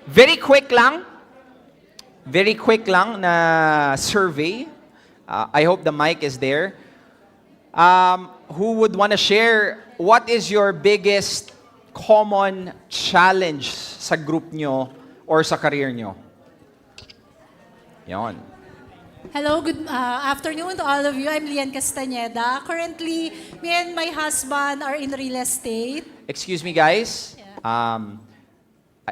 Very quick lang. Very quick lang na survey. I hope the mic is there. Who would want to share what is your biggest common challenge sa group nyo or sa career nyo? Yon. Hello, good afternoon to all of you. I'm Lian Castañeda. Currently, me and my husband are in real estate. Excuse me, guys. Yeah.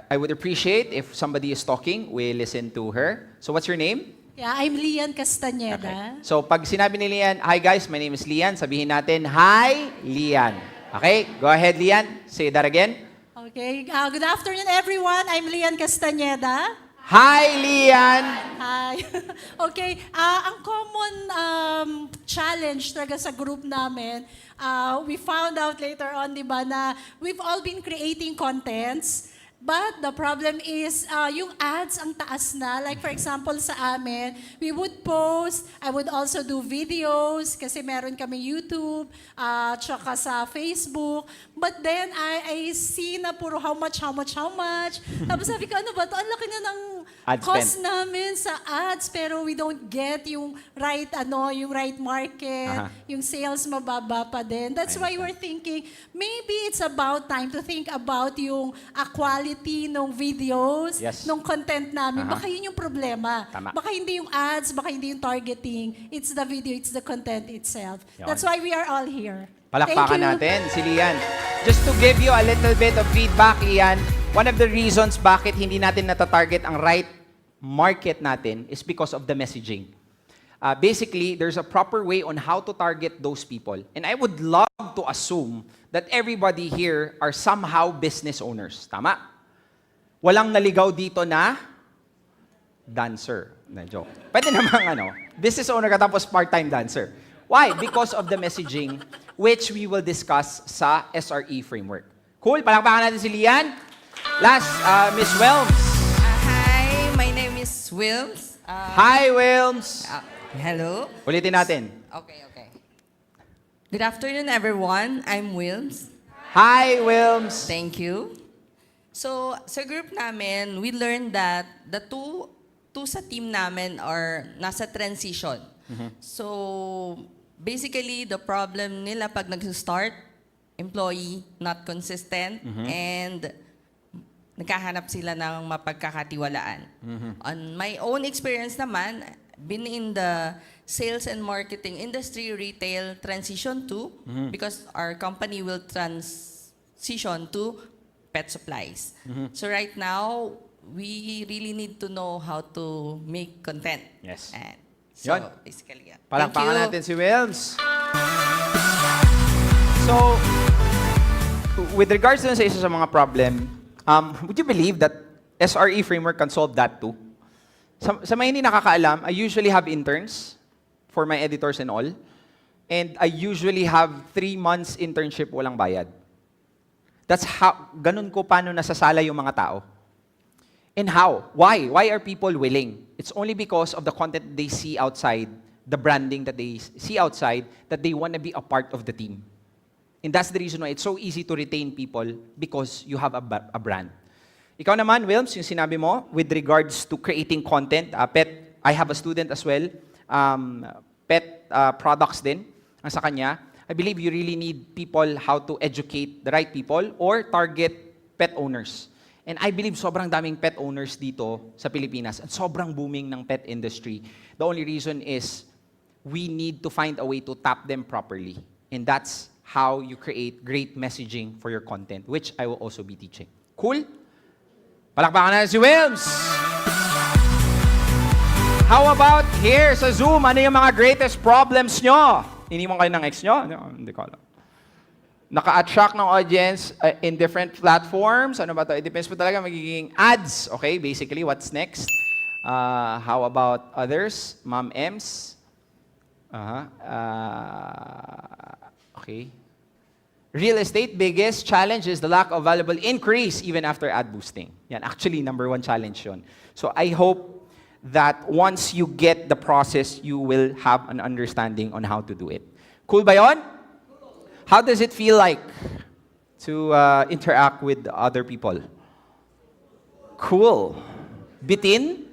I would appreciate if somebody is talking, we listen to her. So what's your name? Yeah, I'm Lian Castañeda. So pag sinabi ni Lian, hi guys, my name is Lian, sabihin natin, hi, Lian. Okay, go ahead, Lian. Say that again. Okay, good afternoon everyone. I'm Lian Castañeda. Hi, Lian. Hi. Okay, ang common challenge talaga sa group namin, we found out later on, di ba, na we've all been creating contents. But the problem is, yung ads ang taas na. Like for example sa amin, we would post, I would also do videos kasi meron kami YouTube, tsaka sa Facebook. But then I see na puro how much. Tapos sabi ko, ano ba to? Ang laki na ng Ad cost spend. namin sa ads pero we don't get yung right yung right market, yung sales mababa pa din. That's why we're thinking maybe it's about time to think about yung quality ng videos, Yes. ng content namin. Baka yun yung problema. Tama. Baka hindi yung ads, baka hindi yung targeting. It's the video, it's the content itself. Yun. That's why we are all here. Palakpakan Thank you. natin si Lian. Just to give you a little bit of feedback, Lian, one of the reasons bakit hindi natin natatarget ang right market natin is because of the messaging. Basically, there's a proper way on how to target those people. And I would love to assume that everybody here are somehow business owners. Tama? Walang naligaw dito na dancer. Na joke. Pwede namang business owner ka tapos part-time dancer. Why? Because of the messaging which we will discuss sa SRE framework. Cool? Palakpakan natin si Lian. Last, Miss Welms. Hi, my name is Wilms. Hi, Wilms. Hello. Ulitin natin. Okay. Good afternoon, everyone. I'm Wilms. Hi, Wilms. Thank you. So, sa group namin, we learned that the two sa team namin are nasa transition. So, basically, the problem nila pag nag-start, employee not consistent, and nagkahanap sila ng mapagkakatiwalaan. On my own experience naman, been in the sales and marketing industry, retail, transition to, because our company will transition to pet supplies. So right now, we really need to know how to make content. Yes. And so, Yun. basically, yeah. Palakpakan Thank you. natin si Wilms. So, with regards to sa isa sa mga problem, would you believe that SRE framework can solve that too? Sa mga hindi nakakaalam, I usually have interns for my editors and all. And I usually have 3 months internship walang bayad. That's how, ganun ko paano nasasala yung mga tao. And how? Why? Why are people willing? It's only because of the content they see outside, the branding that they see outside, that they want to be a part of the team. And that's the reason why it's so easy to retain people because you have a brand. Ikaw naman, Wilms, yung sinabi mo, with regards to creating content, pet, I have a student as well, pet products din, ang sa kanya. I believe you really need people how to educate the right people or target pet owners. And I believe sobrang daming pet owners dito sa Pilipinas at sobrang booming ng pet industry. The only reason is we need to find a way to tap them properly. And that's how you create great messaging for your content, which I will also be teaching. Cool? Palakpakan na si Wilms! How about here sa Zoom? Ano yung mga greatest problems nyo? Iniwan kayo ng ex nyo? Hindi ko alam. Naka-attract ng audience in different platforms. Ano ba to? It depends po talaga magiging ads. Okay, basically, what's next? How about others? Ma'am Ems? Okay. Real estate, biggest challenge is the lack of valuable increase even after ad boosting. Yan, actually, number 1 challenge yun. So I hope that once you get the process, you will have an understanding on how to do it. Cool ba yun? How does it feel like to interact with other people? Cool. Bitin?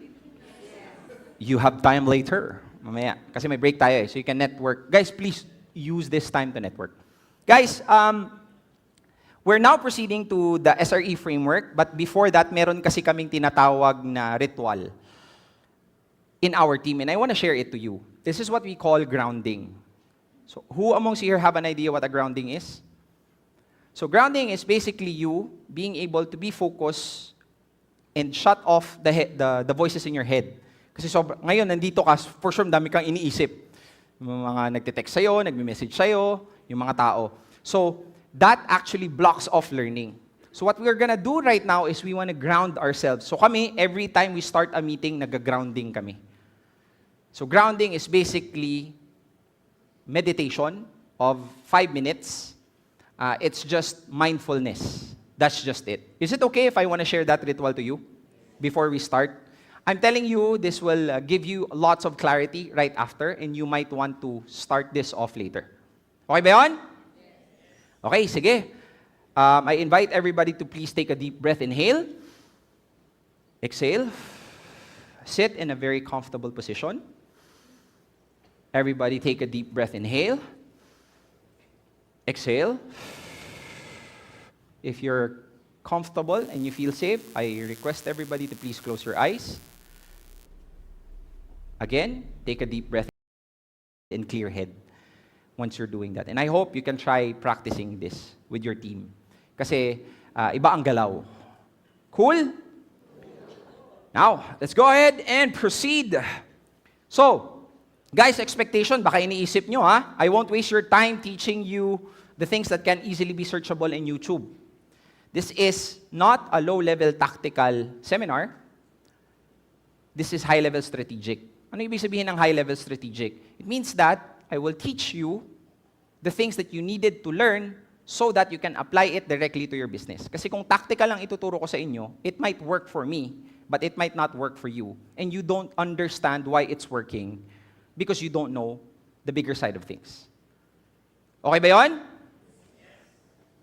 You have time later. Mamaya. Kasi may break tayo eh. So you can network. Guys, please use this time to network. Guys, we're now proceeding to the SRE framework. But before that, meron kasi kaming tinatawag na ritual in our team. And I want to share it to you. This is what we call grounding. So who amongst you here have an idea what a grounding is? So grounding is basically you being able to be focused and shut off the voices in your head. Kasi ngayon, nandito ka, for sure, dami kang iniisip. Yung mga nagte-text sa'yo, nagme-message sa'yo, yung mga tao. So, that actually blocks off learning. So, what we're gonna do right now is we wanna ground ourselves. So, kami, every time we start a meeting, nag-grounding kami. So, grounding is basically meditation of 5 minutes. It's just mindfulness. That's just it. Is it okay if I wanna share that ritual to you before we start? I'm telling you, this will give you lots of clarity right after, and you might want to start this off later. Okay ba yun? Okay, sige. I invite everybody to please take a deep breath. Inhale. Exhale. Sit in a very comfortable position. Everybody take a deep breath. Inhale. Exhale. If you're comfortable and you feel safe, I request everybody to please close your eyes. Again, take a deep breath and clear head once you're doing that. And I hope you can try practicing this with your team. Kasi iba ang galaw. Cool? Now, let's go ahead and proceed. So, guys, expectation, baka iniisip nyo ha, I won't waste your time teaching you the things that can easily be searchable in YouTube. This is not a low-level tactical seminar. This is high-level strategic. Ano ibig sabihin ng high-level strategic? It means that I will teach you the things that you needed to learn so that you can apply it directly to your business. Kasi kung tactical lang ituturo ko sa inyo, it might work for me, but it might not work for you. And you don't understand why it's working because you don't know the bigger side of things. Okay ba yun?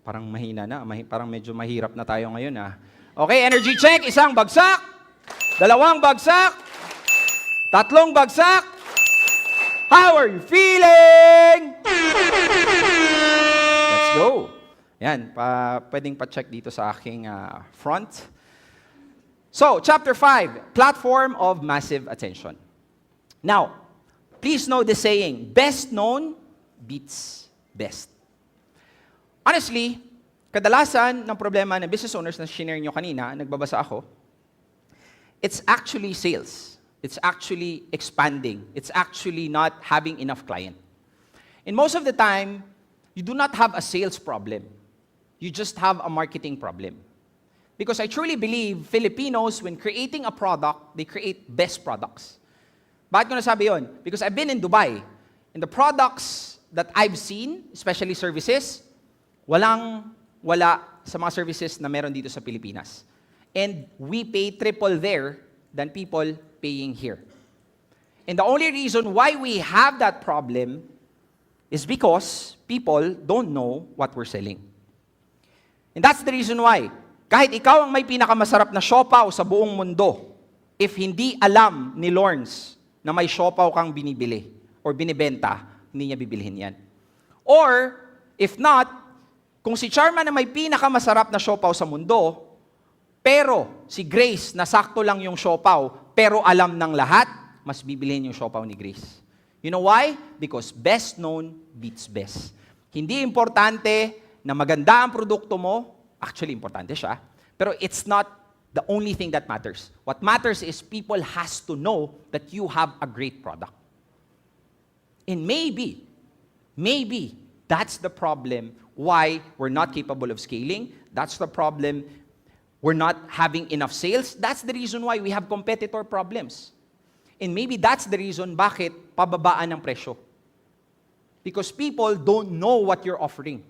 Parang mahina na. Parang medyo mahirap na tayo ngayon. Okay, energy check. Isang bagsak. Dalawang bagsak. Tatlong bagsak. How are you feeling? Let's go. Yan, pwedeng pa-check dito sa aking front. So, chapter 5, platform of massive attention. Now, please know the saying, best known beats best. Honestly, kadalasan ng problema ng business owners na shinare nyo kanina, nagbabasa ako, it's actually sales. It's actually expanding. It's actually not having enough client. And most of the time, you do not have a sales problem. You just have a marketing problem. Because I truly believe Filipinos, when creating a product, they create best products. Bakit ko nasabi yun? Because I've been in Dubai, and the products that I've seen, especially services, wala sa mga services na meron dito sa Pilipinas. And we pay triple there than people paying here. And the only reason why we have that problem is because people don't know what we're selling. And that's the reason why, kahit ikaw ang may pinakamasarap na siopaw sa buong mundo, if hindi alam ni Lawrence na may siopaw kang binibili or binibenta, hindi niya bibilhin yan. Or, if not, kung si Charma na may pinakamasarap na siopaw sa mundo, pero si Grace na sakto lang yung siopaw, pero alam ng lahat, mas bibilhin yung siopaw ni Grace. You know why? Because best known beats best. Hindi importante na maganda ang produkto mo, actually importante siya, pero it's not the only thing that matters. What matters is people has to know that you have a great product. And maybe, that's the problem why we're not capable of scaling. That's the problem we're not having enough sales. That's the reason why we have competitor problems. And maybe that's the reason bakit pababaan ng presyo. Because people don't know what you're offering.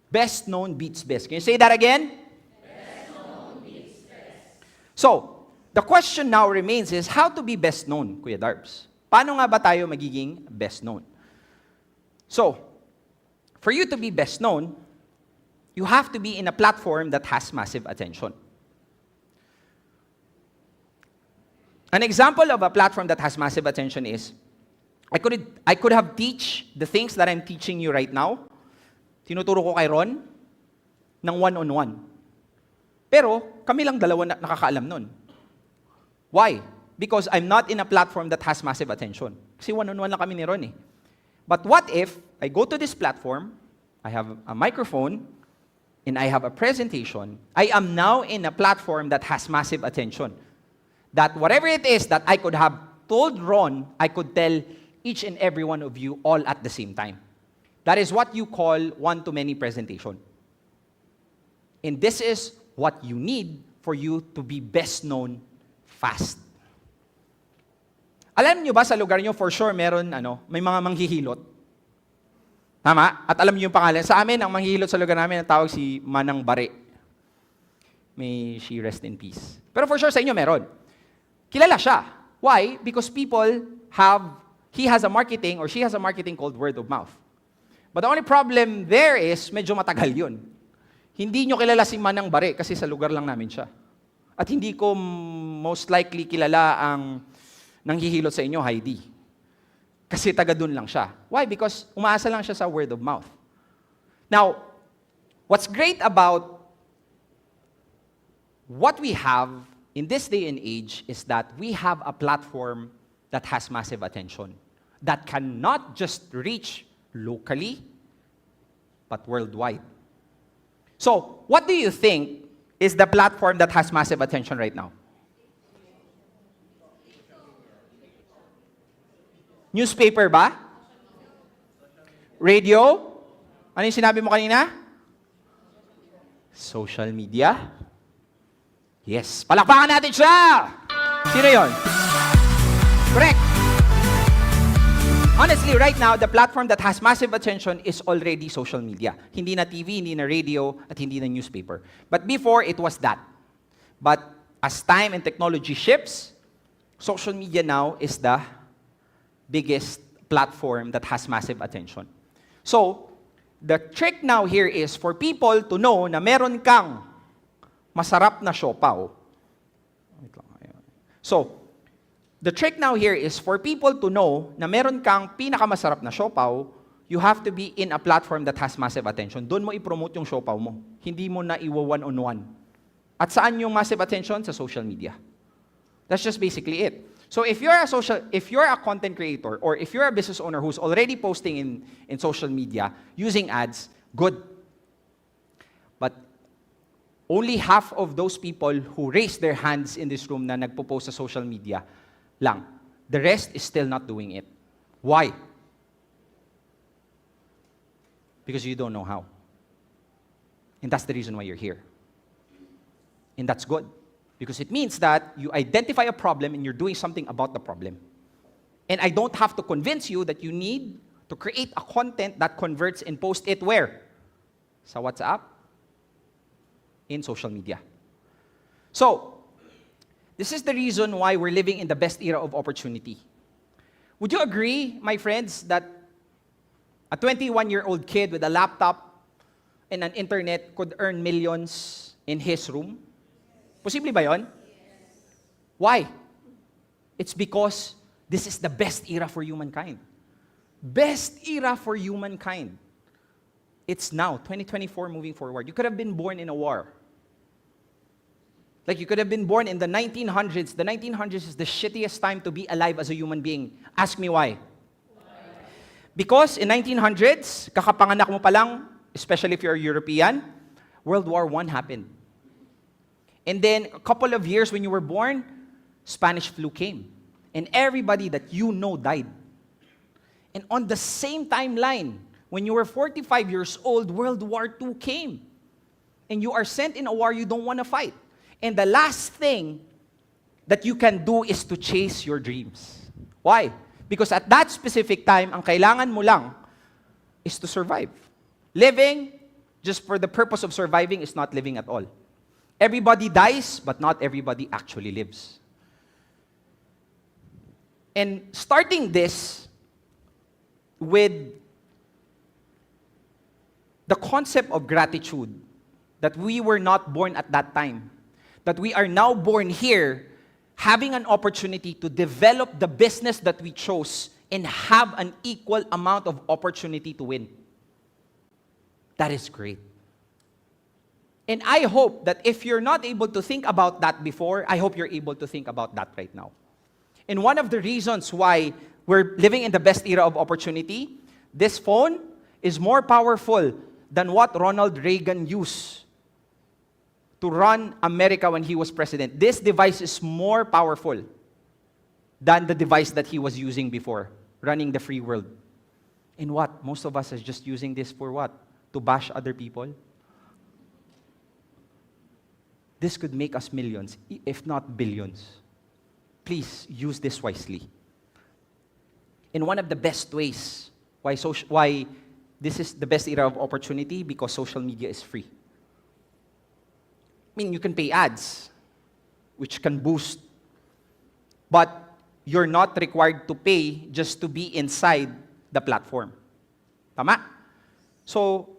Best known beats best. Can you say that again? Best known beats best. So, the question now remains is how to be best known, Kuya Darbs? Paano nga ba tayo magiging best known? So, for you to be best known, you have to be in a platform that has massive attention. An example of a platform that has massive attention is, I could have teach the things that I'm teaching you right now. Tinuturo ko kay Ron ng one-on-one. Pero kami lang dalawa na nakakaalam nun. Why? Because I'm not in a platform that has massive attention. Kasi one-on-one lang kami ni Ron eh. But what if I go to this platform, I have a microphone, and I have a presentation, I am now in a platform that has massive attention. That whatever it is that I could have told Ron, I could tell each and every one of you all at the same time. That is what you call one-to-many presentation. And this is what you need for you to be best known fast. Alam niyo ba sa lugar niyo for sure may mga manghihilot? Tama? At alam niyo yung pangalan. Sa amin, ang manghihilot sa lugar namin, ang tawag si Manang Bare. May she rest in peace. Pero for sure sa inyo meron. Kilala siya. Why? Because he has a marketing or she has a marketing called word of mouth. But the only problem there is, medyo matagal yun. Hindi nyo kilala si Manang Bare kasi sa lugar lang namin siya. At hindi ko most likely kilala ang nanghihilot sa inyo, Heidi. Kasi taga dun lang siya. Why? Because umaasa lang siya sa word of mouth. Now, what's great about what we have in this day and age is that we have a platform that has massive attention, that cannot just reach locally, but worldwide. So, what do you think is the platform that has massive attention right now? Newspaper ba? Radio? Ano yung sinabi mo kanina? Social media? Yes. Palakpakan natin siya! Sino yon? Correct. Honestly, right now, the platform that has massive attention is already social media. Hindi na TV, hindi na radio, at hindi na newspaper. But before, it was that. But as time and technology shifts, social media now is the biggest platform that has massive attention. So, the trick now here is for people to know na meron kang masarap na siopaw. So, the trick now here is for people to know na meron kang pinakamasarap na siopaw, you have to be in a platform that has massive attention. Doon mo i-promote yung siopaw mo. Hindi mo na iwa one-on-one. At saan yung massive attention? Sa social media. That's just basically it. So if you're a content creator or if you're a business owner who's already posting in social media using ads, good. But only half of those people who raise their hands in this room na nagpo-post sa social media lang. The rest is still not doing it. Why? Because you don't know how. And that's the reason why you're here. And that's good. Because it means that you identify a problem and you're doing something about the problem. And I don't have to convince you that you need to create a content that converts and post it where? Sa WhatsApp? In social media. So, this is the reason why we're living in the best era of opportunity. Would you agree, my friends, that a 21-year-old kid with a laptop and an internet could earn millions in his room? Posible ba yun? Why? It's because this is the best era for humankind. Best era for humankind. It's now, 2024 moving forward. You could have been born in a war. Like you could have been born in the 1900s. The 1900s is the shittiest time to be alive as a human being. Ask me why. Because in 1900s, kakapanganak mo pa lang, especially if you're European, World War I happened. And then, a couple of years when you were born, Spanish flu came. And everybody that you know died. And on the same timeline, when you were 45 years old, World War II came. And you are sent in a war you don't want to fight. And the last thing that you can do is to chase your dreams. Why? Because at that specific time, ang kailangan mo lang is to survive. Living just for the purpose of surviving is not living at all. Everybody dies, but not everybody actually lives. And starting this with the concept of gratitude that we were not born at that time. That we are now born here, having an opportunity to develop the business that we chose and have an equal amount of opportunity to win. That is great. And I hope that if you're not able to think about that before, I hope you're able to think about that right now. And one of the reasons why we're living in the best era of opportunity, this phone is more powerful than what Ronald Reagan used to run America when he was president. This device is more powerful than the device that he was using before, running the free world. And what? Most of us are just using this for what? To bash other people? This could make us millions, if not billions. Please use this wisely. And one of the best ways why this is the best era of opportunity, because social media is free. I mean, you can pay ads, which can boost, but you're not required to pay just to be inside the platform. Tama? So,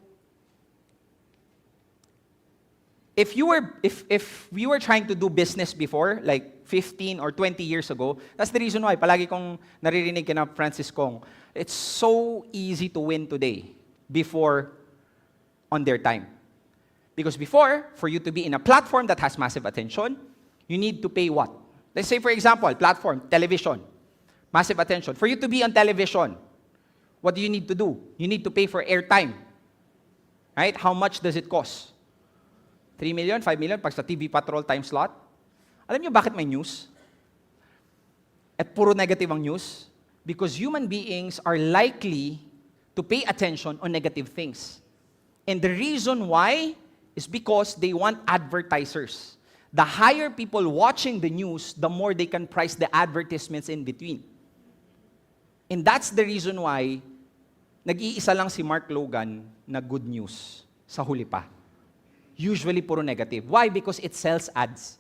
if we were trying to do business before, like 15 or 20 years ago, that's the reason why palagi kong naririnig kina Francis Kong, it's so easy to win today before on their time. Because before, for you to be in a platform that has massive attention, you need to pay what? Let's say, for example, platform, television, massive attention. For you to be on television, what do you need to do? You need to pay for airtime. Right? How much does it cost? 3 million, 5 million, pag sa TV Patrol time slot. Alam niyo bakit may news? At puro negative ang news? Because human beings are likely to pay attention on negative things. And the reason why is because they want advertisers. The higher people watching the news, the more they can price the advertisements in between. And that's the reason why nag-iisa lang si Mark Logan na good news sa huli pa. Usually puro negative. Why? Because it sells ads.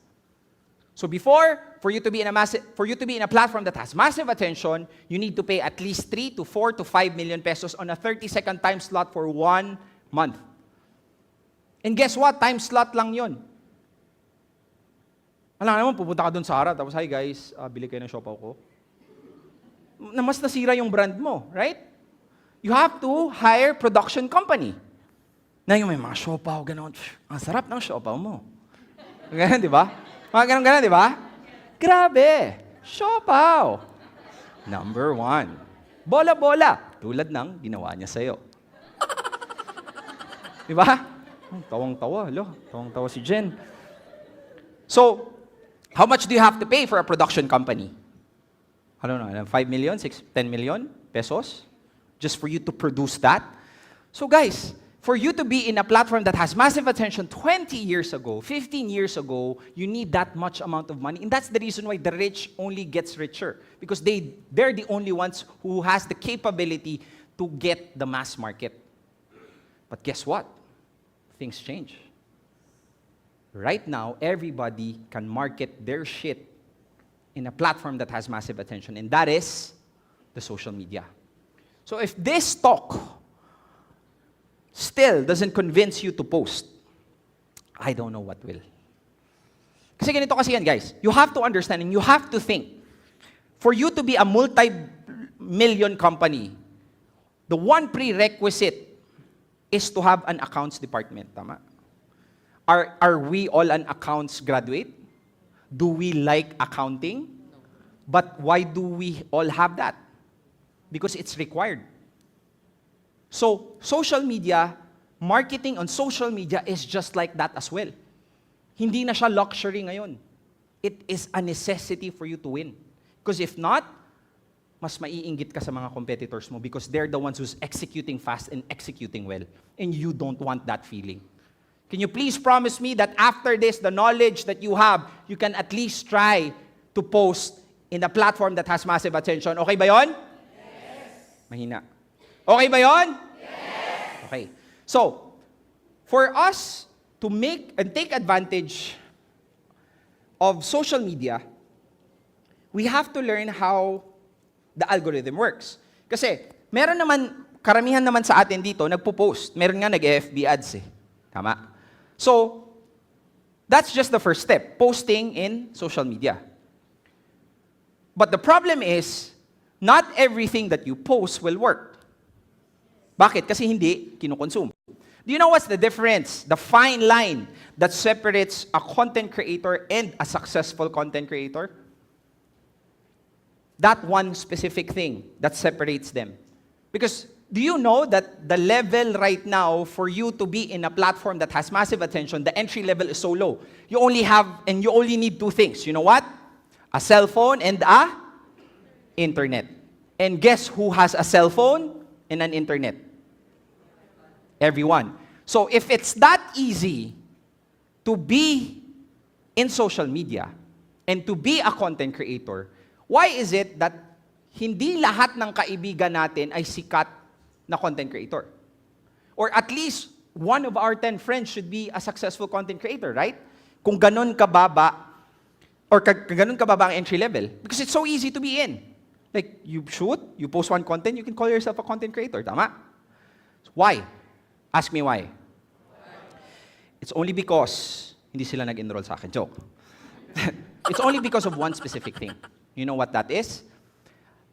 So before, for you to be in a platform that has massive attention, you need to pay at least 3 to 4 to 5 million pesos on a 30-second time slot for 1 month. And guess what? Time slot lang yun. Alam naman, pupunta ka dun sa harap, tapos, hi guys, bili kayo ng siopaw ko. Na mas nasira yung brand mo, right? You have to hire production company. Na yung may mga siopaw, gano'n. Ang sarap ng siopaw mo. Ganun, di ba? Mga ganun, di ba? Grabe! Siopaw! Number 1. Bola-bola. Tulad ng ginawa niya sa'yo. Di ba? Tawang-tawa. Tawang-tawa si Jen. So, how much do you have to pay for a production company? I don't know, 5 million, 10 million pesos? Just for you to produce that? So guys, for you to be in a platform that has massive attention 20 years ago, 15 years ago, you need that much amount of money. And that's the reason why the rich only gets richer. Because they're the only ones who has the capability to get the mass market. But guess what? Things change. Right now, everybody can market their shit in a platform that has massive attention. And that is the social media. So if this talk still doesn't convince you to post, I don't know what will. Kasi ganito kasi yan, guys. You have to understand and you have to think. For you to be a multi-million company, the one prerequisite is to have an accounts department. Tama? Are we all an accounts graduate? Do we like accounting? But why do we all have that? Because it's required. So, social media, marketing on social media is just like that as well. Hindi na siya luxury ngayon. It is a necessity for you to win. Because if not, mas maiinggit ka sa mga competitors mo because they're the ones who's executing fast and executing well. And you don't want that feeling. Can you please promise me that after this, the knowledge that you have, you can at least try to post in a platform that has massive attention? Okay ba yon? Yes. Mahina. Okay ba yon? Yes. Okay. So, for us to make and take advantage of social media, we have to learn how the algorithm works. Kasi, karamihan naman sa atin dito, nagpo-post. Meron nga nag-FB ads eh. Tama? So, that's just the first step, posting in social media. But the problem is, not everything that you post will work. Bakit? Kasi hindi kinukonsume. Do you know what's the difference? The fine line that separates a content creator and a successful content creator? That one specific thing that separates them. Because do you know that the level right now for you to be in a platform that has massive attention, the entry level is so low. You only need two things. You know what? A cell phone and a internet. And guess who has a cell phone and an internet? Everyone. So if it's that easy to be in social media and to be a content creator, why is it that hindi lahat ng kaibigan natin ay sikat na content creator? Or at least one of our 10 friends should be a successful content creator, right? Kung ganun kababa, or ganun kababa ang entry level. Because it's so easy to be in. Like, you shoot, you post one content, you can call yourself a content creator. Tama? Why? Ask me why. It's only because hindi sila nag-enroll sa akin. Joke. It's only because of one specific thing. You know what that is?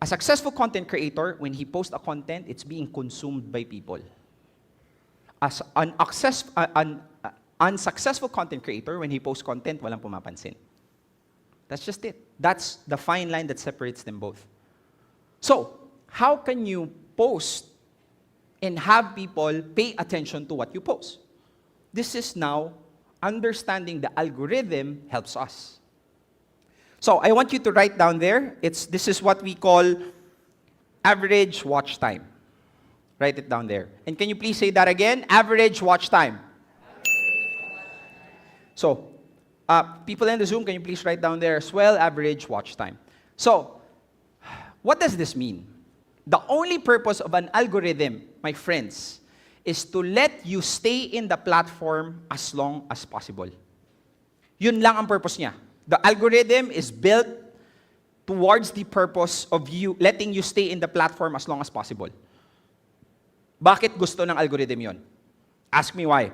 A successful content creator, when he posts a content, it's being consumed by people. As an unsuccessful content creator, when he posts content, walang pumapansin. That's just it. That's the fine line that separates them both. So, how can you post and have people pay attention to what you post? This is now understanding the algorithm helps us. So, I want you to write down there, this is what we call average watch time. Write it down there. And can you please say that again? Average watch time. So, people in the Zoom, can you please write down there as well, average watch time. So, what does this mean? The only purpose of an algorithm, my friends, is to let you stay in the platform as long as possible. Yun lang ang purpose niya. The algorithm is built towards the purpose of you letting you stay in the platform as long as possible. Bakit gusto ng algorithm yon? Ask me why.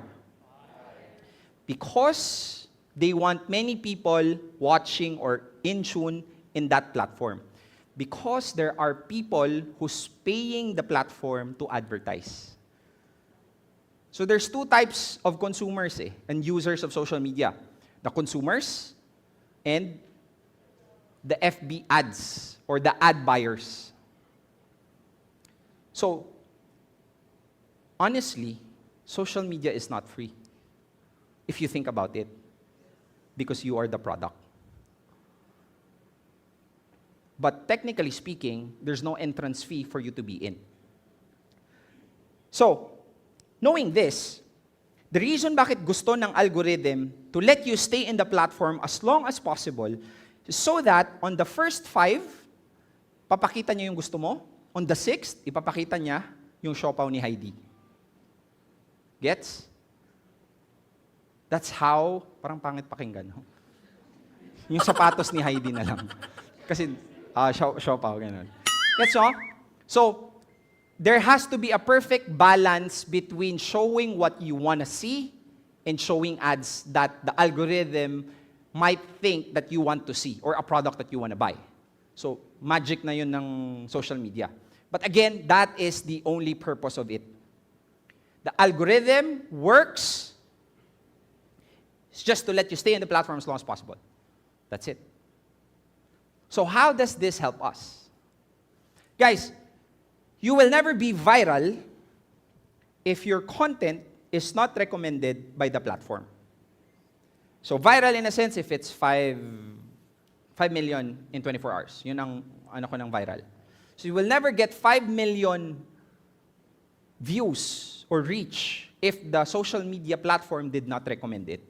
Because they want many people watching or in tune in that platform. Because there are people who's paying the platform to advertise. So there's two types of consumers and users of social media. The consumers and the FB ads or the ad buyers. So, honestly, social media is not free if you think about it, because you are the product. But technically speaking, there's no entrance fee for you to be in. So, knowing this, the reason bakit gusto ng algorithm to let you stay in the platform as long as possible is so that on the first 5, papakita niya yung gusto mo. On the 6th, ipapakita niya yung siopaw ni Heidi. Gets? That's how, parang pangit pakinggan. No? Yung sapatos ni Heidi na lang. Kasi, siopaw, ganun. Gets no? So, there has to be a perfect balance between showing what you want to see and showing ads that the algorithm might think that you want to see or a product that you want to buy. So, magic na yun ng social media. But again, that is the only purpose of it. The algorithm works just to let you stay in the platform as long as possible. That's it. So how does this help us? Guys, you will never be viral if your content is not recommended by the platform. So viral in a sense if it's 5 million in 24 hours. Yun ang ano ko ng viral. So you will never get 5 million views or reach if the social media platform did not recommend it.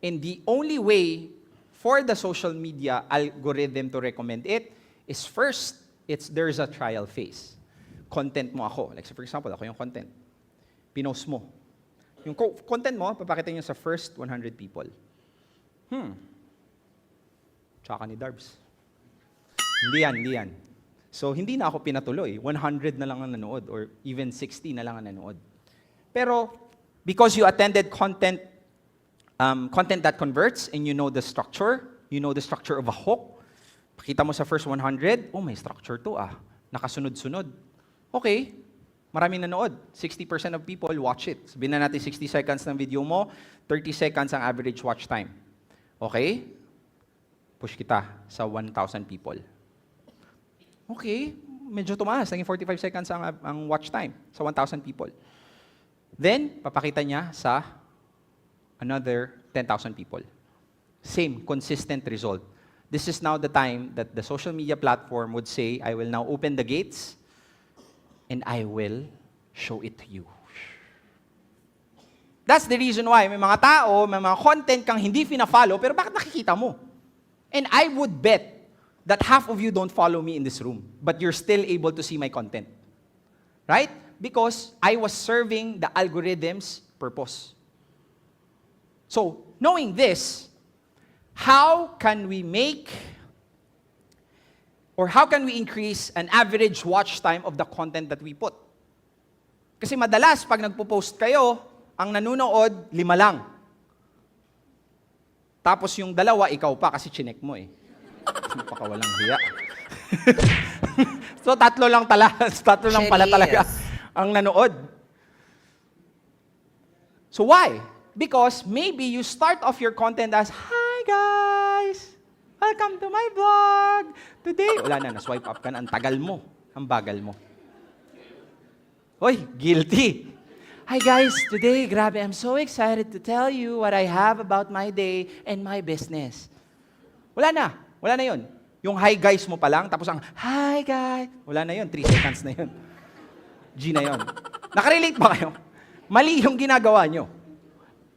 And the only way for the social media algorithm to recommend it is first, there's a trial phase. Content mo ako. Like, so for example, ako yung content. Pinost mo. Yung content mo, papakita niyo sa first 100 people. Tsaka ni Darbs. Hindi yan. So, hindi na ako pinatuloy. 100 na lang ang nanood or even 60 na lang ang nanood. Pero, Because you attended content that converts and you know the structure of a hook. Pakita mo sa first 100, oh, may structure to nakasunod-sunod. Okay, maraming nanood. 60% of people watch it. Sabihin na natin 60 seconds ng video mo, 30 seconds ang average watch time. Okay? Push kita sa 1,000 people. Okay, medyo tumaas. Naging 45 seconds ang watch time sa 1,000 people. Then, papakita niya sa another 10,000 people. Same, consistent result. This is now the time that the social media platform would say, I will now open the gates and I will show it to you. That's the reason why may mga tao, may mga content kang hindi fina-follow, pero bakit nakikita mo? And I would bet that half of you don't follow me in this room, but you're still able to see my content. Right? Because I was serving the algorithm's purpose. So, knowing this, how can we increase an average watch time of the content that we put? Kasi madalas, pag nagpo-post kayo, ang nanunood, 5 lang. Tapos yung 2, ikaw pa kasi chinek mo eh. Napakawalang hiya. So, 3 lang pala talaga ang nanood. So why? Because maybe you start off your content as, hi guys! Welcome to my vlog! Today, wala na, na-swipe up ka na, ang tagal mo, ang bagal mo. Hoy, guilty! Hi guys, today, grabe, I'm so excited to tell you what I have about my day and my business. Wala na yun. Yung hi guys mo pa lang, tapos ang hi guys, wala na yun, 3 seconds na yun. G na yun. Nakarelate ba kayo? Mali yung ginagawa nyo.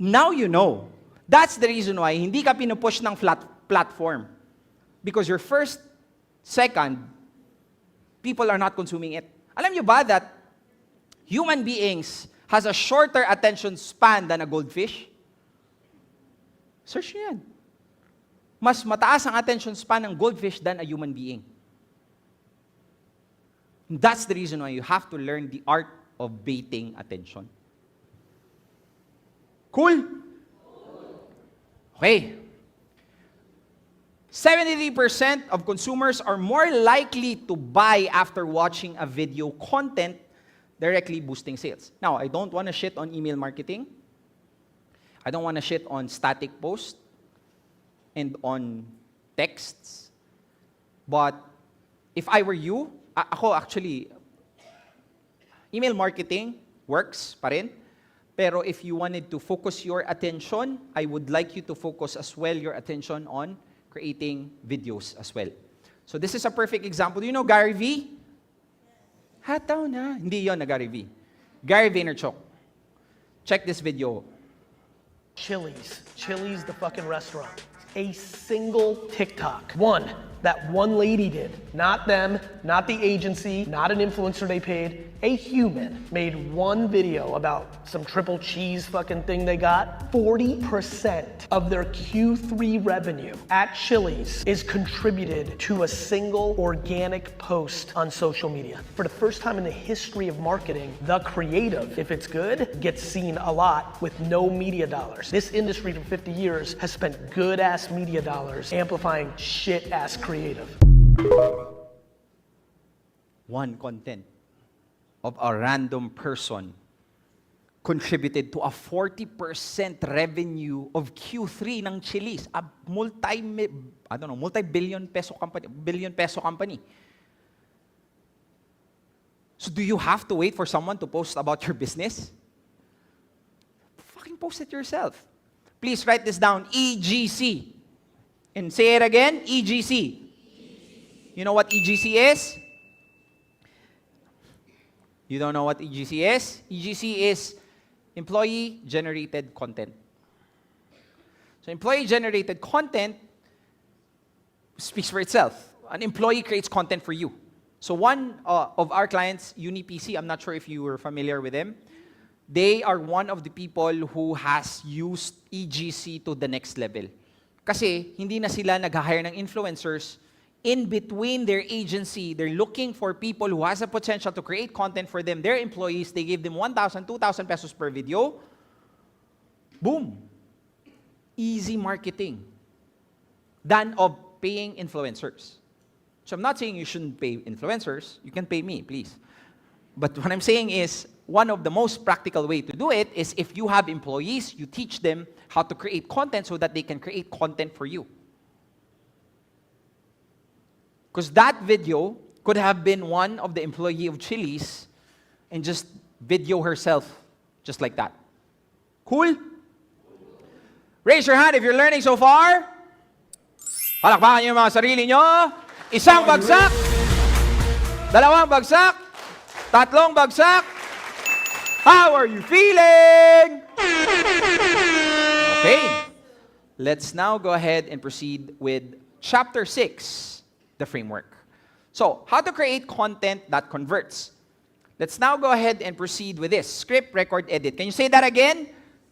Now you know. That's the reason why hindi ka pinupush ng platform. Because your first, second, people are not consuming it. Alam nyo ba that human beings has a shorter attention span than a goldfish? Search nyo yan. Mas mataas ang attention span ng goldfish than a human being. That's the reason why you have to learn the art of baiting attention. Cool? Okay. 73% of consumers are more likely to buy after watching a video content directly boosting sales. Now, I don't want to shit on email marketing. I don't want to shit on static posts and on texts. But if I were you, ako actually, email marketing works pa rin. Pero if you wanted to focus your attention, I would like you to focus as well your attention on creating videos as well. So this is a perfect example. Do you know Gary V? Hataw na. Hindi yon na Gary V. Gary Vaynerchuk. Check this video. Chili's the fucking restaurant. A single TikTok. That one lady did. Not them, not the agency, not an influencer they paid. A human made one video about some triple cheese fucking thing they got. 40% of their Q3 revenue at Chili's is contributed to a single organic post on social media. For the first time in the history of marketing, the creative, if it's good, gets seen a lot with no media dollars. This industry for 50 years has spent good-ass media dollars amplifying shit-ass creative. One content of a random person contributed to a 40% revenue of Q3 ng Chili's, a multi-billion peso company. So do you have to wait for someone to post about your business? Fucking post it yourself. Please write this down, EGC. And say it again, EGC. You know what EGC is? You don't know what EGC is? EGC is employee-generated content. So employee-generated content speaks for itself. An employee creates content for you. So one of our clients, UniPC, I'm not sure if you were familiar with them, they are one of the people who has used EGC to the next level. Kasi hindi na sila nag-hire ng influencers. In between their agency, they're looking for people who has a potential to create content for them, their employees. They give them 1,000, 2,000 pesos per video. Boom. Easy marketing than of paying influencers. So I'm not saying you shouldn't pay influencers. You can pay me, please. But what I'm saying is, one of the most practical way to do it is if you have employees, you teach them how to create content so that they can create content for you. Because that video could have been one of the employee of Chili's and just video herself just like that. Cool? Raise your hand if you're learning so far. Palakpakan niyo yung mga sarili niyo. Isang bagsak. Dalawang bagsak. Tatlong bagsak. How are you feeling? Okay. Let's now go ahead and proceed with Chapter 6, the framework. So, how to create content that converts. Let's now go ahead and proceed with this. Script, record, edit. Can you say that again?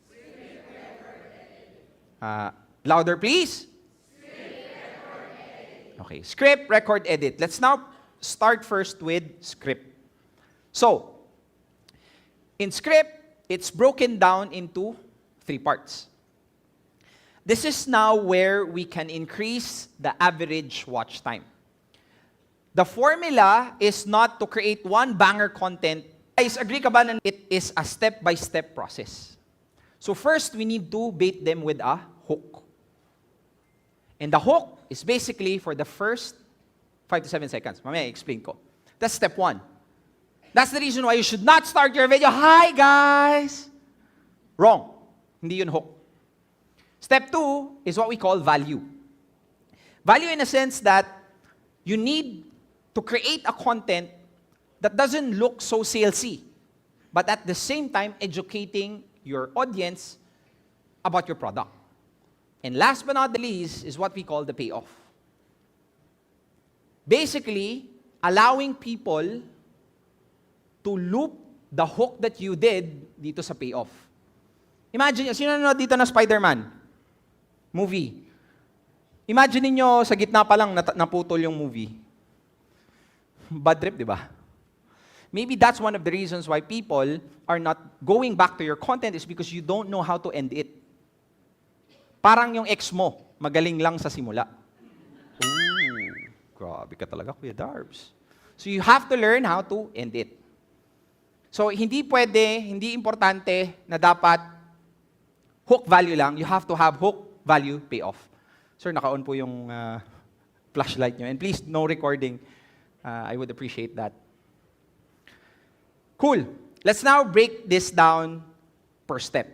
Script, record, edit. Louder, please. Okay, script, record, edit. Let's now start first with script. So, in script, it's broken down into 3 parts. This is now where we can increase the average watch time. The formula is not to create one banger content. Guys, agree ka ba na it is a step-by-step process? So first, we need to bait them with a hook. And the hook is basically for the first 5 to 7 seconds. Mamaya, explain ko. That's step 1. That's the reason why you should not start your video, "Hi guys!" Wrong. Hindi yun hook. Step 2 is what we call value. Value in a sense that you need to create a content that doesn't look so salesy, but at the same time educating your audience about your product. And last but not the least is what we call the payoff. Basically, allowing people to loop the hook that you did dito sa payoff. Imagine, sino nanonood dito na Spider-Man? Movie. Imagine niyo sa gitna pa lang naputol yung movie. Bad trip, di ba? Maybe that's one of the reasons why people are not going back to your content is because you don't know how to end it. Parang yung ex mo, magaling lang sa simula. Ooh, grabe ka talaga, Kuya Darbs. So you have to learn how to end it. So hindi pwede, hindi importante na dapat hook value lang. You have to have hook, value, payoff. Sir, naka-on po yung flashlight nyo. And please, no recording. I would appreciate that. Cool. Let's now break this down per step.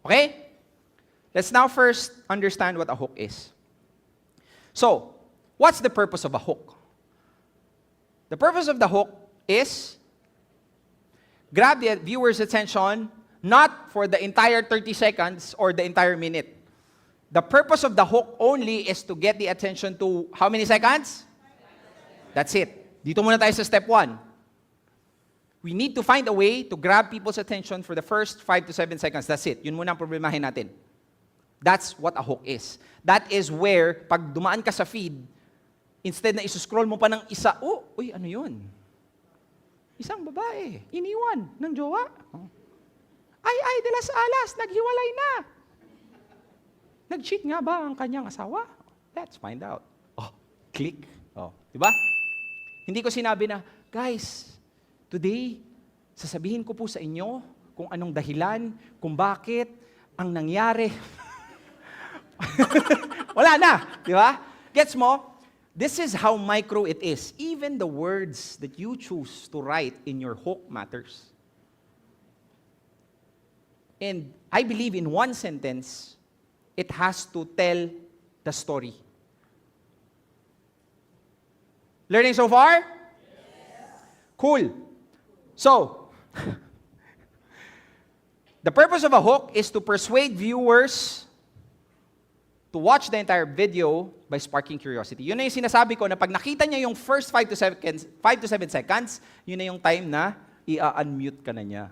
Okay? Let's now first understand what a hook is. So, what's the purpose of a hook? The purpose of the hook is grab the viewer's attention not for the entire 30 seconds or the entire minute. The purpose of the hook only is to get the attention to how many seconds? That's it. Dito muna tayo sa step 1. We need to find a way to grab people's attention for the first 5 to 7 seconds. That's it. Yun muna ang problemahin natin. That's what a hook is. That is where, pag dumaan ka sa feed, instead na isuscroll mo pa ng isa, uy, ano yun? Isang babae, iniwan ng jowa. Ay, de las alas, naghiwalay na. Nag-cheat nga ba ang kanyang asawa? Let's find out. Click. Diba? Hindi ko sinabi na, guys, today, sasabihin ko po sa inyo kung anong dahilan, kung bakit, ang nangyari. Wala na, di ba? Gets mo? This is how micro it is. Even the words that you choose to write in your hook matters. And I believe in one sentence, it has to tell the story. Learning so far? Yes. Cool. So, the purpose of a hook is to persuade viewers to watch the entire video by sparking curiosity. Yun na yung sinasabi ko na pag nakita niya yung first 5 to 7 seconds, yun na yung time na i-unmute ka na niya.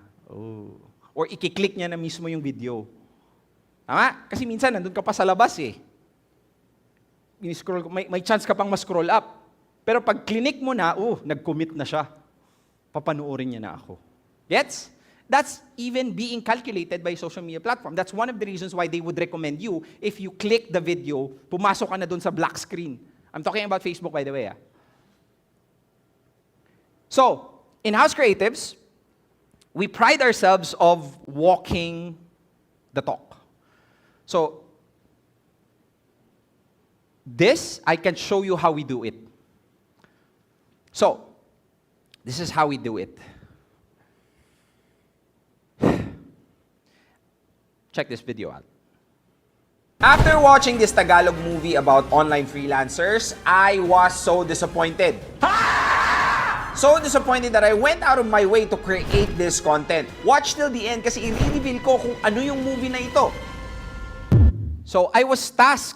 Or i-click niya na mismo yung video. Tama? Kasi minsan nandun ka pa sa labas eh. May chance ka pang ma-scroll up. Pero pag clinic mo na, nag-commit na siya. Papanoorin niya na ako. Gets? That's even being calculated by social media platform. That's one of the reasons why they would recommend you, if you click the video, pumasok ka na dun sa black screen. I'm talking about Facebook, by the way. So, in-house creatives, we pride ourselves of walking the talk. So, this, I can show you how we do it. So, this is how we do it. Check this video out. After watching this Tagalog movie about online freelancers, I was so disappointed. So disappointed that I went out of my way to create this content. Watch till the end kasi i-reveal ko kung ano yung movie na ito. So I was tasked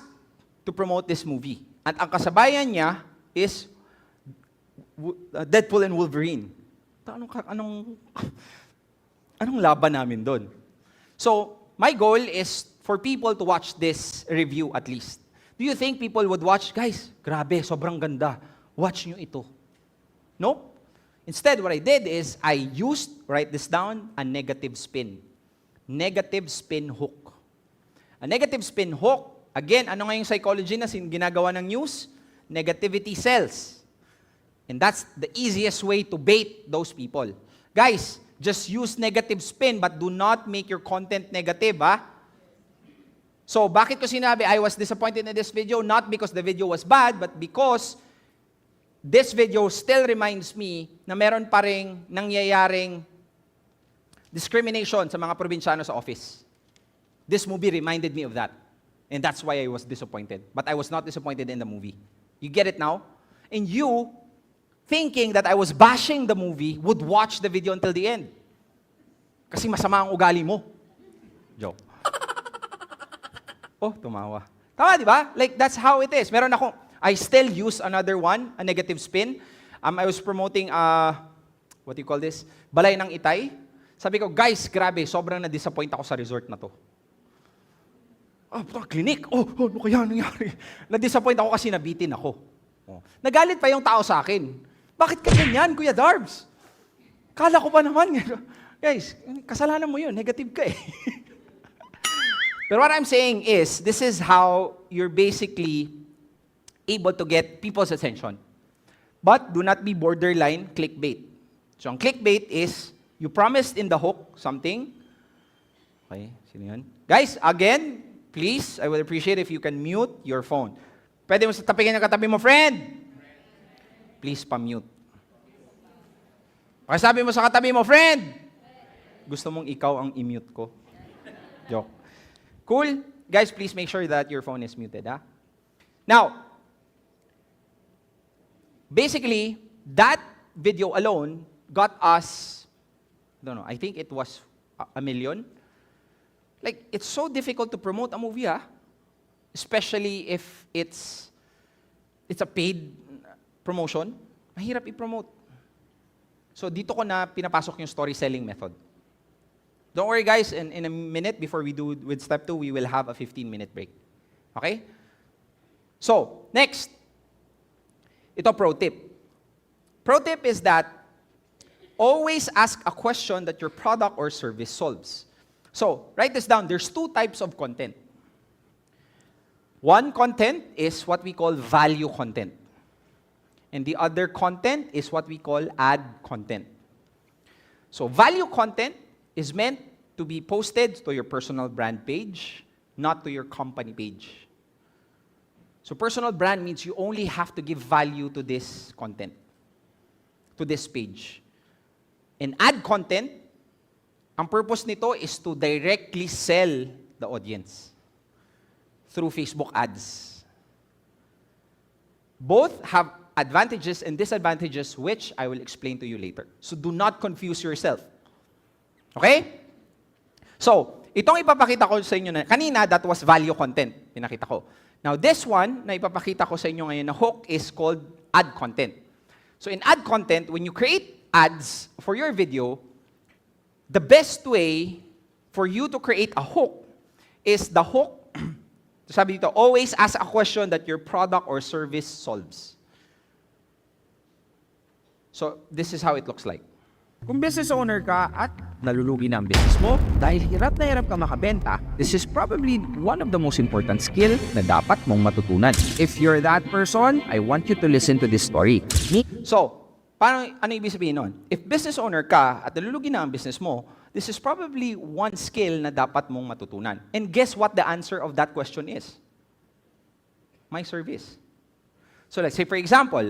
to promote this movie. At ang kasabayan niya is Deadpool and Wolverine. Anong laban namin doon? So, my goal is for people to watch this review at least. Do you think people would watch? Guys, grabe, sobrang ganda. Watch nyo ito. No? Instead, what I did is I write this down, a negative spin. Negative spin hook. A negative spin hook, again, ano nga yung psychology na ginagawa ng news? Negativity sells. And that's the easiest way to bait those people. Guys, just use negative spin but do not make your content negative, ha? So, bakit ko sinabi I was disappointed in this video? Not because the video was bad, but because this video still reminds me na meron pa ring nangyayaring discrimination sa mga probinsyano sa office. This movie reminded me of that. And that's why I was disappointed. But I was not disappointed in the movie. You get it now? And you, thinking that I was bashing the movie, would watch the video until the end. Kasi masama ang ugali mo. Joke. Oh, tumawa. Tama, di ba? Like, that's how it is. Meron ako, I still use another one, a negative spin. I was promoting, what do you call this? Balay ng Itay. Sabi ko, guys, grabe, sobrang na-disappoint ako sa resort na to. Oh, clinic. Oh, ano kaya nangyari? Na-disappoint ako kasi nabitin ako. Oh. Nagalit pa yung tao sa akin. Bakit ka ganyan, Kuya Darbs? Kala ko pa naman. Guys, kasalanan mo yun. Negative ka eh. But what I'm saying is, this is how you're basically able to get people's attention. But do not be borderline clickbait. So, ang clickbait is, you promised in the hook something. Okay, sino yun? Guys, again, please, I would appreciate if you can mute your phone. Pwede mo sa tapikin ng katabi mo, friend. Please pa-mute. Pakisabi mo sa katabi mo, friend. Gusto mong ikaw ang i-mute ko. Joke. Cool? Guys, please make sure that your phone is muted, ha? Now, basically, that video alone got us, I don't know, I think it was 1 million. Like, it's so difficult to promote a movie, ha? Especially if it's a paid promotion. Mahirap i-promote. So, dito ko na pinapasok yung story selling method. Don't worry, guys. In a minute, before we do with step 2, we will have a 15-minute break. Okay? So, next. Ito, pro tip. Pro tip is that always ask a question that your product or service solves. So, write this down. There's 2 types of content. One content is what we call value content. And the other content is what we call ad content. So, value content is meant to be posted to your personal brand page, not to your company page. So, personal brand means you only have to give value to this content, to this page. And ad content, ang purpose nito is to directly sell the audience through Facebook ads. Both have advantages and disadvantages, which I will explain to you later. So do not confuse yourself. Okay? So, itong ipapakita ko sa inyo na, kanina, that was value content. Pinakita ko. Now, this one na ipapakita ko sa inyo ngayon na hook is called ad content. So, in ad content, when you create ads for your video, the best way for you to create a hook is the hook, sabi dito, always ask a question that your product or service solves. So, this is how it looks like. Kung business owner ka at nalulugi na ang business mo dahil hirap na hirap ka makabenta, this is probably one of the most important skill na dapat mong matutunan. If you're that person, I want you to listen to this story. So, ano ibig sabihin nun? If business owner ka at nalulugi na ang business mo, this is probably one skill na dapat mong matutunan. And guess what the answer of that question is? My service. So let's say, for example,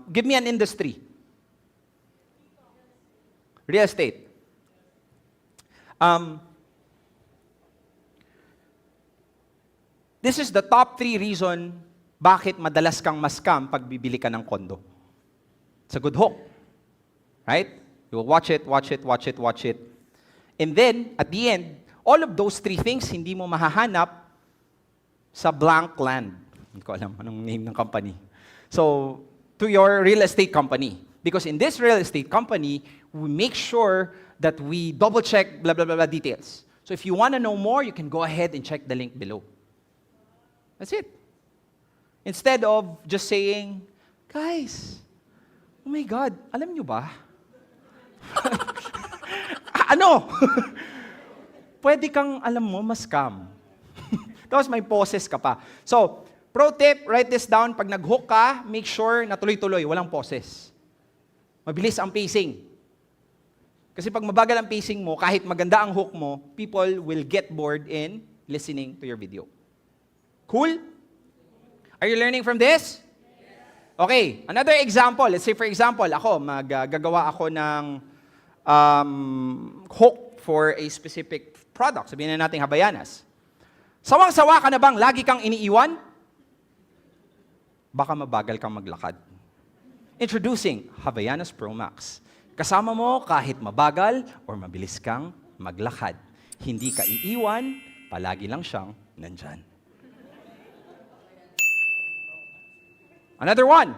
give me an industry. Real estate. This is the top 3 reason bakit madalas kang ma-scam pag bibili ka ng kondo. It's a good hook. Right? You will watch it, watch it, watch it, watch it. And then, at the end, all of those 3 things hindi mo mahahanap sa blank land. Hindi ko alam anong name ng company. So, to your real estate company. Because in this real estate company, we make sure that we double-check blah, blah, blah, blah details. So if you want to know more, you can go ahead and check the link below. That's it. Instead of just saying, guys, oh my God, alam nyo ba? Ano? Pwede kang, alam mo, ma-scam. Tapos may poses ka pa. So, pro tip, write this down. Pag nag-hook ka, make sure na tuloy-tuloy, walang poses. Mabilis ang pacing. Kasi pag mabagal ang pacing mo, kahit maganda ang hook mo, people will get bored in listening to your video. Cool? Are you learning from this? Okay, another example. Let's say for example, ako, gagawa ako ng hook for a specific product. Sabihin na natin Havaianas. Sawang-sawa ka na bang lagi kang iniiwan? Baka mabagal kang maglakad. Introducing Havaianas Pro Max. Kasama mo kahit mabagal or mabilis kang maglakad. Hindi ka iiwan, palagi lang siyang nandyan. Another one.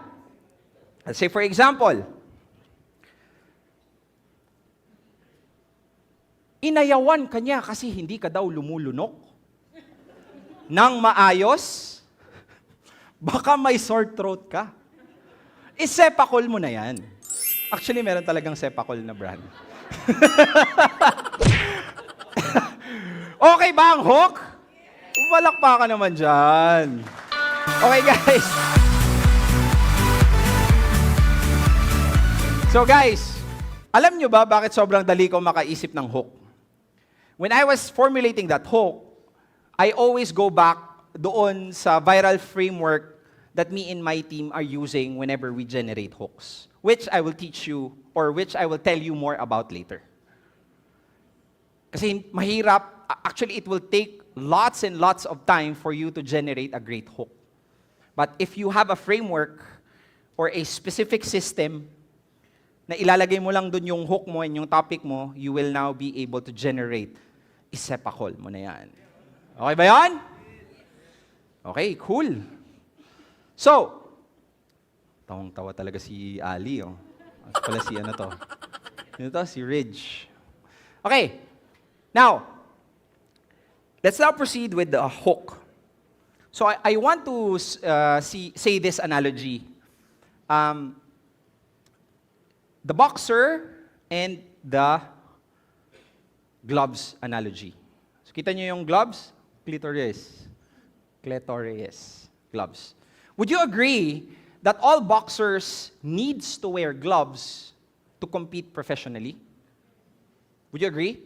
Let's say for example, inayawan ka niya kasi hindi ka daw lumulunok nang maayos, baka may sore throat ka. Isepakol mo na yan. Actually, meron talagang Sepakol na brand. Okay ba ang hook? Walak pa ka naman dyan. Okay, guys. So, guys, alam nyo ba bakit sobrang dali ko makaisip ng hook? When I was formulating that hook, I always go back doon sa viral framework that me and my team are using whenever we generate hooks, which I will teach you or which I will tell you more about later. Kasi mahirap, actually it will take lots and lots of time for you to generate a great hook. But if you have a framework or a specific system na ilalagay mo lang dun yung hook mo and yung topic mo, you will now be able to generate. Isepakol mo na yan. Okay ba yan? Okay, cool. So, tawang-tawa talaga si Ali. Oh. At pala si ano to? Ano to? Si Ridge. Okay. Now, let's now proceed with the hook. So, I want to say this analogy. The boxer and the gloves analogy. So, kita nyo yung gloves? Clitoris gloves. Would you agree that all boxers needs to wear gloves to compete professionally? Would you agree?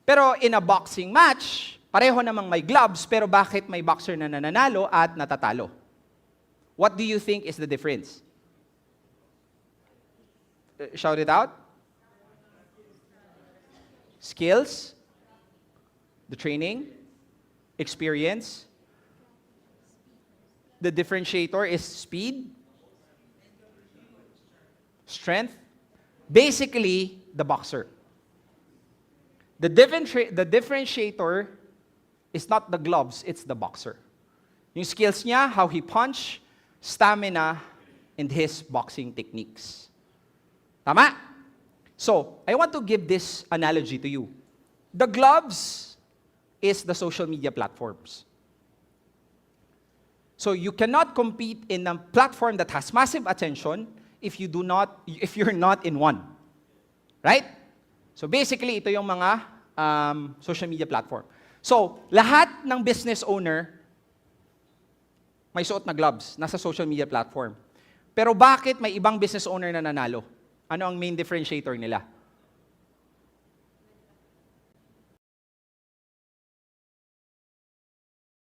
Pero in a boxing match, pareho namang may gloves, pero bakit may boxer na nananalo at natatalo? What do you think is the difference? Shout it out. Skills, the training, experience. The differentiator is speed, strength, basically the boxer. The differentiator is not the gloves, it's the boxer. Yung skills niya, how he punch, stamina, and his boxing techniques. Tama? So, I want to give this analogy to you. The gloves is the social media platforms. So you cannot compete in a platform that has massive attention if you're not in one. Right? So basically, ito yung mga social media platform. So, lahat ng business owner may suot na gloves, nasa social media platform. Pero bakit may ibang business owner na nanalo? Ano ang main differentiator nila?